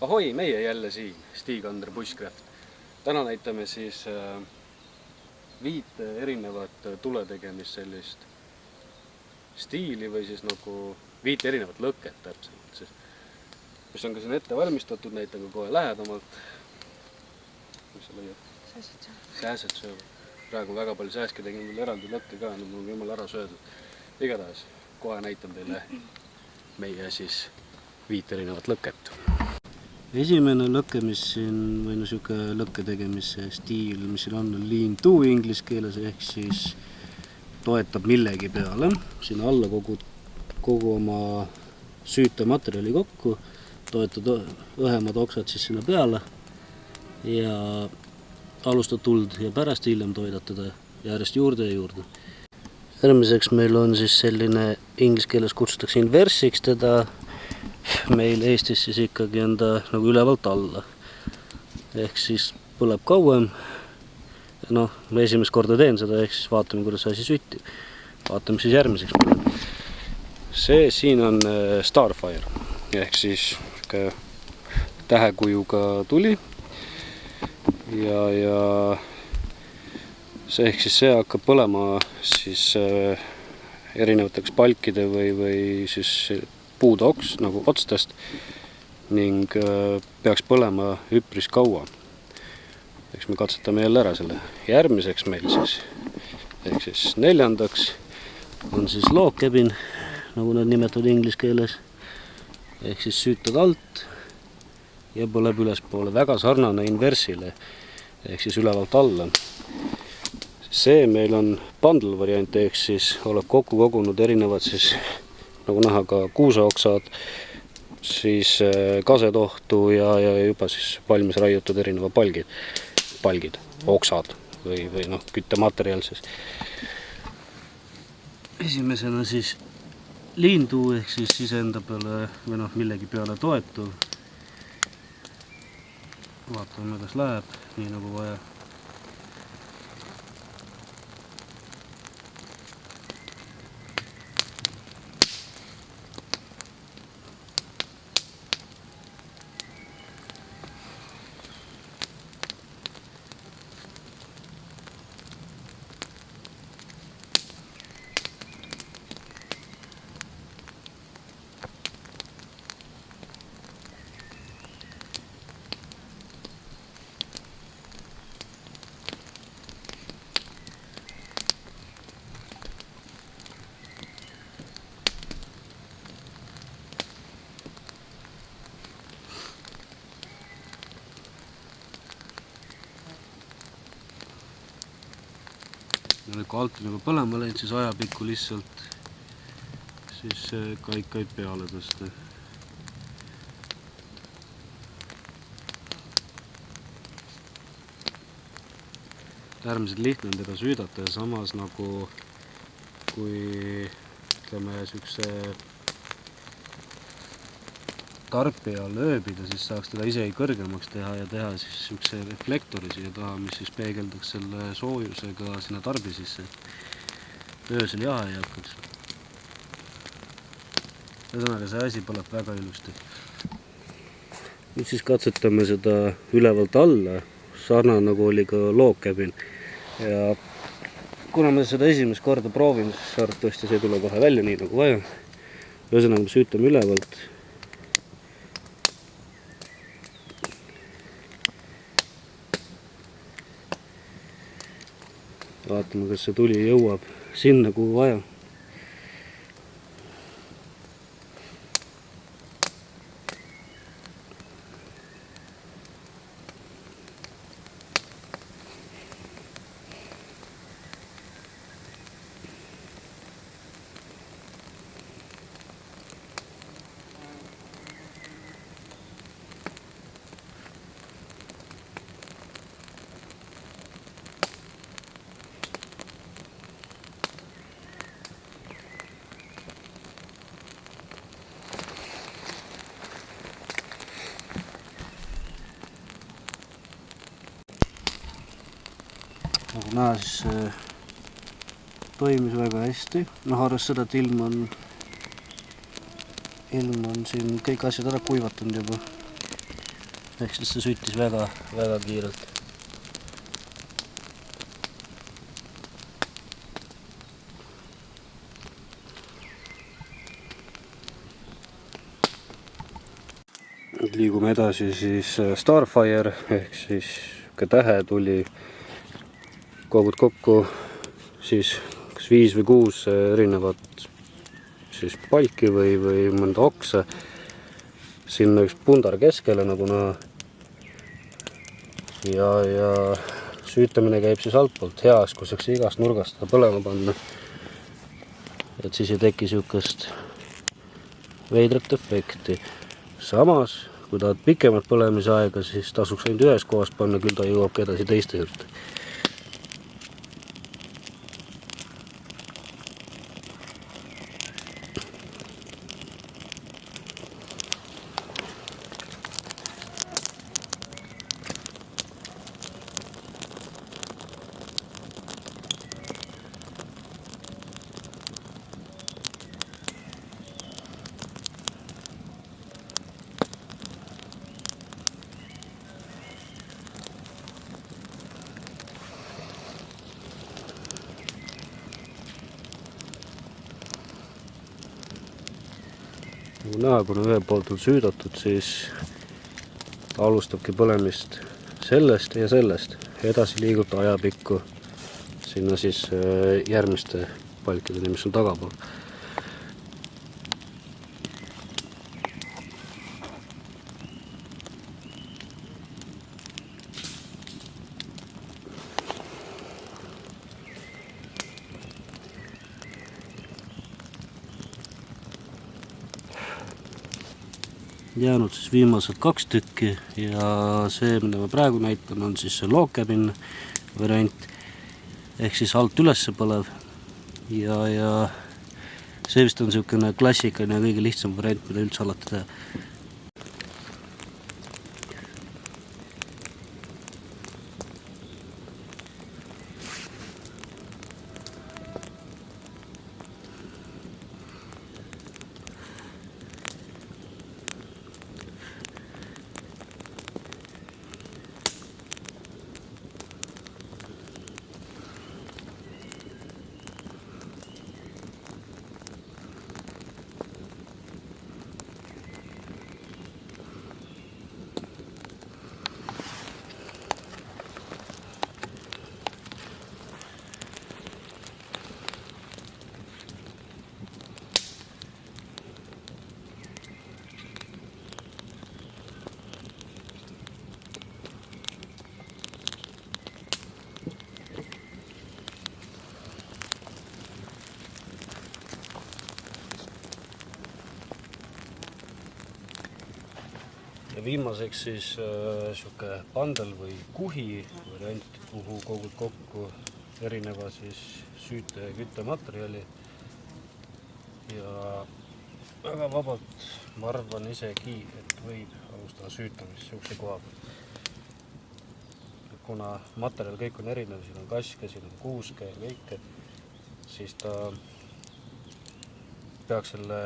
Ahoi, meie jälle siin, Stig-Ander Bushcraft. Täna näitame siis 5 erinevat tuletegemist sellist stiili või siis nagu 5 erinevat lõket täpselt, mis on ka siin ette valmistatud, näitan ka kohe lähedamalt. Mis sa lõiad? Sääsed söövad. Praegu väga palju sääske tegin veel eraldi lõkke ka, mul on jumal ära söödud. Igatahes, kohe näitan teile meie siis 5 erinevat lõket. Esimene lõke, mis siin, või niisugune lõkke tegemise stiil, mis siin on lean to inglise keeles, ehk siis toetab millegi peale. Siin alla kogu oma süütematerjali kokku, toetad õhemad oksad siis sinna peale ja alustad tuld ja pärast hiljem toidad teda järjest juurde ja juurde. Järgmiseks meil on siis selline, inglise keeles kutsutakse inversiks teda, meil Eestis siis ikkagi on ta nagu ülevalt alla. Ehk siis põleb kauem. Noh, ma esimest korda teen seda, ehk siis vaatame, kuidas asi süttib. Vaatame siis järgmiseks. See siin on Starfire, ehk siis tähekujuga tuli. Ja see ehk siis see hakkab põlema siis erinevateks palkide või siis puude nagu otstest ning peaks põlema üpris kaua. Eks me katsetame jälle ära selle. Järgmiseks meil siis, ehk siis 4. on siis log cabin, nagu nad nimetavad inglise keeles. Ehk siis süütad alt ja põleb ülespoole. Väga sarnane inversile, ehk siis ülevalt alla. See meil on bundle variant, ehk siis oleb kokku kogunud erinevad siis nagu näha ka kuuseoksad, siis kasetohtu ja juba siis valmis raiutud erineva palgid, oksad või noh, küttematerjal siis. Esimesena siis lean to ehk siis iseenda peale või noh, millegi peale toetuv. Vaatame, kas läheb nii nagu vaja. Kui alt on juba põlema läinud, siis ajapikku lihtsalt siis kaikaid peale tõsta. Äärmiselt lihtne on teda süüdata ja samas nagu kui ütleme sükse tarbija lööbida, siis saaks teda isegi kõrgemaks teha ja teha siis sükse reflektori siia taha, mis siis peegeldaks selle soojusega sinna tarbi sisse. Öösel jahe ei hakkaks. Ühesõnaga see asi põleb väga ilusti. Nüüd siis katsetame seda ülevalt alla, sarnane nagu oli ka log cabin. Ja kuna me seda esimest korda proovin, siis arvatavasti see ei tule kohe välja nii nagu vaja. Ühesõnaga me süütame ülevalt. Vaatame, kas see tuli jõuab sinna, kuhu vaja. nagu näha, siis toimis väga hästi. Noh, arvestades seda, et ilm on siin kõik asjad ära kuivatanud juba. Ehk siis see süttis väga kiirelt. Liigume edasi siis Starfire ehk siis tähe tuli kogud kokku siis kas 5 või 6 erinevat siis palki või mõnda oksa. Sinna üks pundar keskele nagu näha. Ja süütamine käib siis altpoolt heas, kui saaks igast nurgast seda põlema panna. Et siis ei teki sihukest veidrat efekti. Samas, kui tahad pikemat põlemise aega, siis tasuks ainult ühes kohas panna, küll ta jõuabki edasi teiste juurde. Nagu näha, kuna ühe poolt on süüdatud, siis ta alustabki põlemist sellest ja sellest. Edasi liigub ta ajapikku sinna siis järgmiste palkideni, mis on tagapool. Jäänud siis viimased 2 tükki ja see, mida ma praegu näitan, on siis see log cabin variant ehk siis alt üles põlev ja see vist on niisugune klassikaline ja kõige lihtsam variant, mida üldse alati teha. Ja viimaseks siis sihuke pandel või kuhi variant, kuhu kogud kokku erineva siis süüte ja küttematerjali. Ja väga vabalt ma arvan isegi, et võib alustada süütamist sihukese koha peal. Kuna materjal kõik on erinev, siin on kaske, siin on kuuske ja kõike, siis ta peaks selle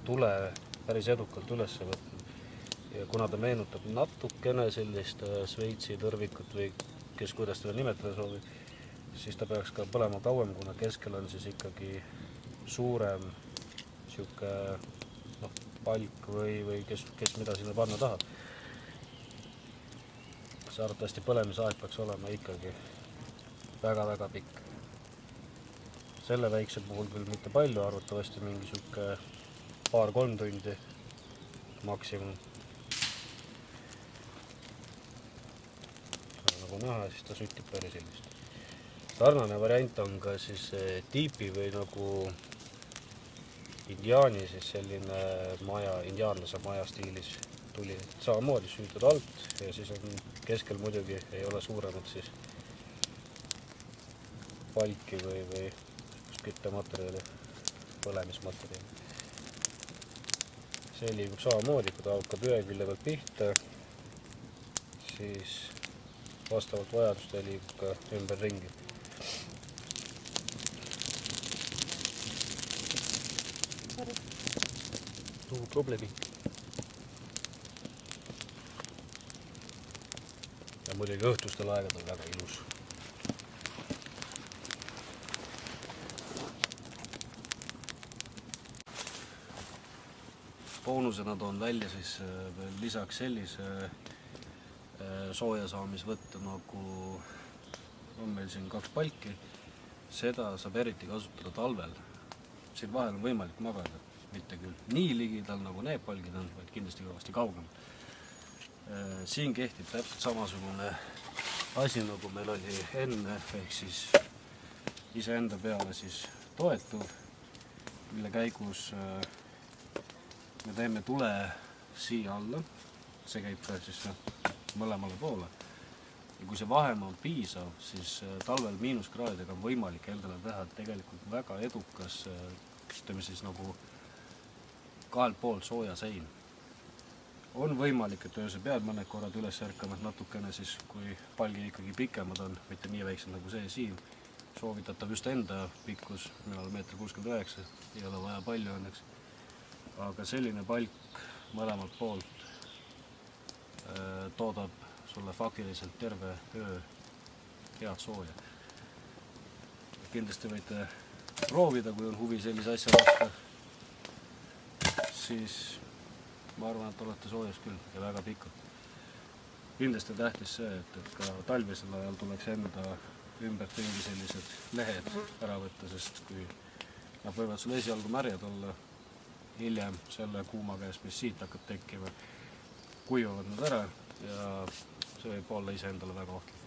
tule päris edukalt üles võtma. Ja kuna ta meenutab natukene sellist Šveitsi tõrvikut või kes kuidas teda nimetada soovib, siis ta peaks ka põlema kauem, kuna keskel on siis ikkagi suurem sihuke palk või kes mida sinna panna tahab. See arvatavasti põlemisaeg peaks olema ikkagi väga pikk. Selle väikse puhul küll mitte palju, arvatavasti mingi sihuke 2-3 tundi maksimum. Nagu näha, siis ta süttib päris ilmselt. Sarnane variant on ka siis tiipi või nagu indiaani, siis selline maja, indiaanlase maja stiilis tuli. Samamoodi süütud alt ja siis on keskel muidugi ei ole suuremad siis palki või küttematerjali, põlemismaterjali. See liigub samamoodi, kui ta hakkab ühe külje pealt pihta, siis vastavalt vajadustele liigub ka ümberringi. No probleemi. Ja muidugi õhtustel aegadel väga ilus. Boonusena toon välja siis veel lisaks sellise soojasaamisvõtte, nagu on meil siin 2 palki. Seda saab eriti kasutada talvel. Siin vahel on võimalik magada, mitte küll nii ligidal nagu need palgid on, vaid kindlasti kõvasti kaugem. Siin kehtib täpselt samasugune asi, nagu meil oli enne, ehk siis iseenda peale siis toetuv, mille käigus me teeme tule siia alla, see käib ka siis mõlemale poole. Ja kui see vahemaa on piisav, siis talvel miinuskraadidega on võimalik endale teha tegelikult väga edukas, ütleme siis nagu 2 poolt sooja sein. On võimalik, et ööse pead mõned korrad üles ärkama natukene siis, kui palgi ikkagi pikemad on, mitte nii väiksed nagu see siin. Soovitatav just enda pikkus, minul 1,69 m, ei ole vaja palju õnneks. Aga selline palk mõlemalt poolt toodab sulle faktiliselt terve öö head sooja. Kindlasti võite proovida, kui on huvi sellise asja vastu, siis ma arvan, et olete soojas küll ja väga pikalt. Kindlasti on tähtis see, et ka talvisel ajal tuleks enda ümbert ringi sellised lehed ära võtta, sest kui nad võivad sul esialgu märjad olla, hiljem selle kuuma käes, mis siit hakkab tekkima, kuivavad nad ära ja see võib olla iseendale väga ohtlik.